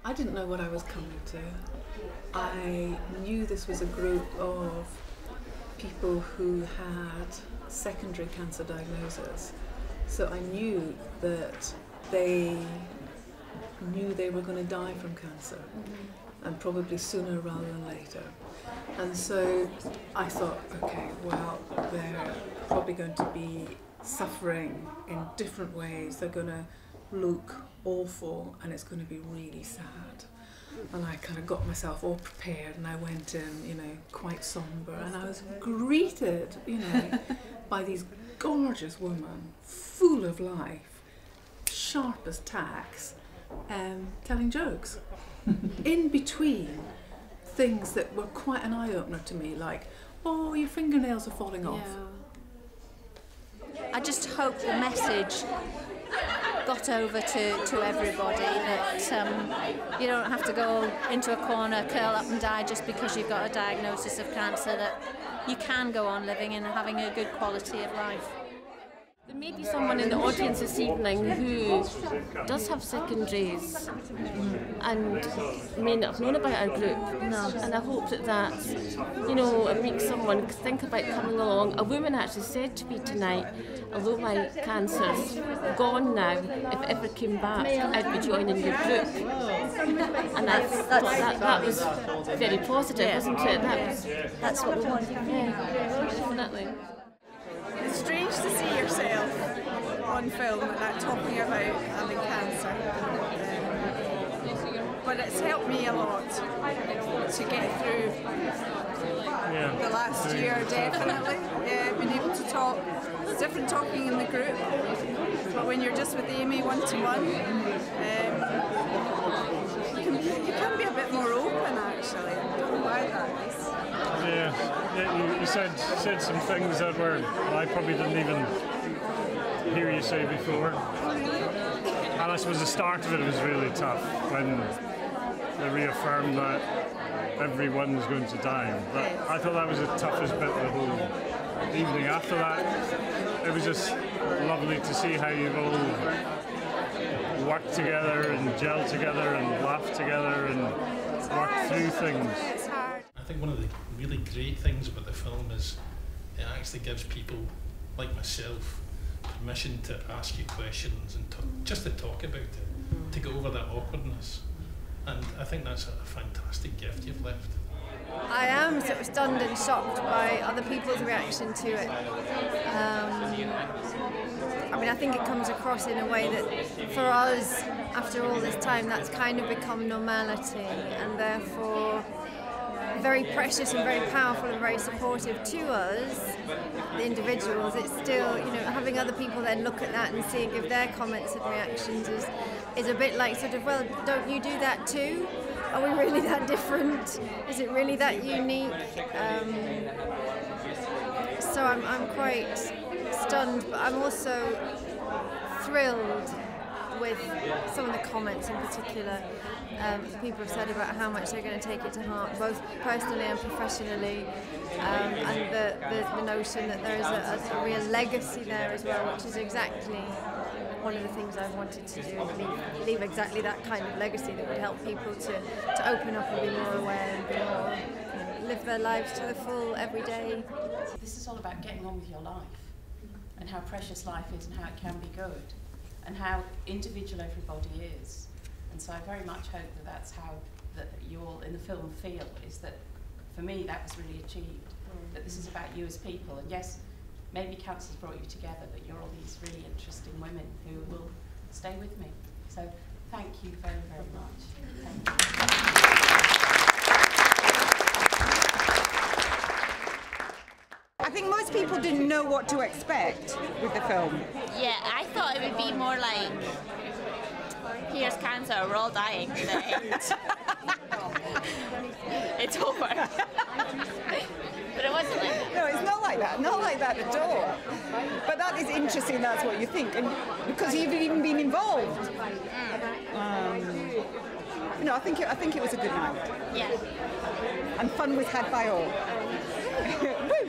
I didn't know what I was coming to. I knew this was a group of people who had secondary cancer diagnosis, so I knew that they knew they were going to die from cancer, and probably sooner rather than later. And so I thought, okay, well, they're probably going to be suffering in different ways. They're going to look awful, and it's going to be really sad. And I kind of got myself all prepared, and I went in, you know, quite somber, and I was greeted, you know, by these gorgeous women, full of life, sharp as tacks, telling jokes. In between things that were quite an eye-opener to me, like, oh, your fingernails are falling off. I just hope the message got over to everybody that you don't have to go into a corner, curl up and die just because you've got a diagnosis of cancer, that you can go on living and having a good quality of life. There may be someone in the audience this evening who does have secondaries and may not have known about our group. No. And I hope that, you know, it makes someone think about coming along. A woman actually said to me tonight, although my cancer's gone now, if it ever came back, I'd be joining your group. And I thought that was very positive, wasn't it? That's what we want. Yeah, definitely. It's strange to see yourself on film like that talking about having cancer, but it's helped me a lot to get through the last year, definitely. Yeah, being able to talk. It's different talking in the group, but when you're just with Amy one-to-one, you can be a bit more open, actually. I don't know why that is. Yeah, you said some things that I probably didn't even hear you say before. And I suppose the start of it was really tough when they reaffirmed that everyone's going to die. But I thought that was the toughest bit of the whole evening. After that, it was just lovely to see how you've all worked together and gelled together and laughed together and worked through things. I think one of the really great things about the film is it actually gives people like myself permission to ask you questions and just to talk about it, to go over that awkwardness. And I think that's a fantastic gift you've left. I am sort of stunned and shocked by other people's reaction to it. I mean, I think it comes across in a way that for us, after all this time, that's kind of become normality, and therefore very precious and very powerful and very supportive to us, the individuals. It's still, you know, having other people then look at that and see and give their comments and reactions is a bit like sort of, well, don't you do that too? Are we really that different? Is it really that unique? So I'm quite stunned, but I'm also thrilled with some of the comments in particular. People have said about how much they're going to take it to heart, both personally and professionally, and the notion that there is a real legacy there as well, which is exactly one of the things I've wanted to do, leave exactly that kind of legacy that would help people to open up and be more aware and be more, you know, live their lives to the full every day. This is all about getting on with your life and how precious life is and how it can be good and how individual everybody is. And so I very much hope that that's how that you all in the film feel, is that for me that was really achieved, that this is about you as people. And yes, maybe cancer's brought you together, but you're all these really interesting women who will stay with me. So thank you very, very much. Thank you. I think most people didn't know what to expect with the film. Yeah, I thought it would be more like, here's cancer, we're all dying today. It's over. But it wasn't like that. No, it's not like that. Not like that at all. But that is interesting. That's what you think, and because you've even been involved. You know, I think it was a good night. Yeah. And fun was had by all. Woo!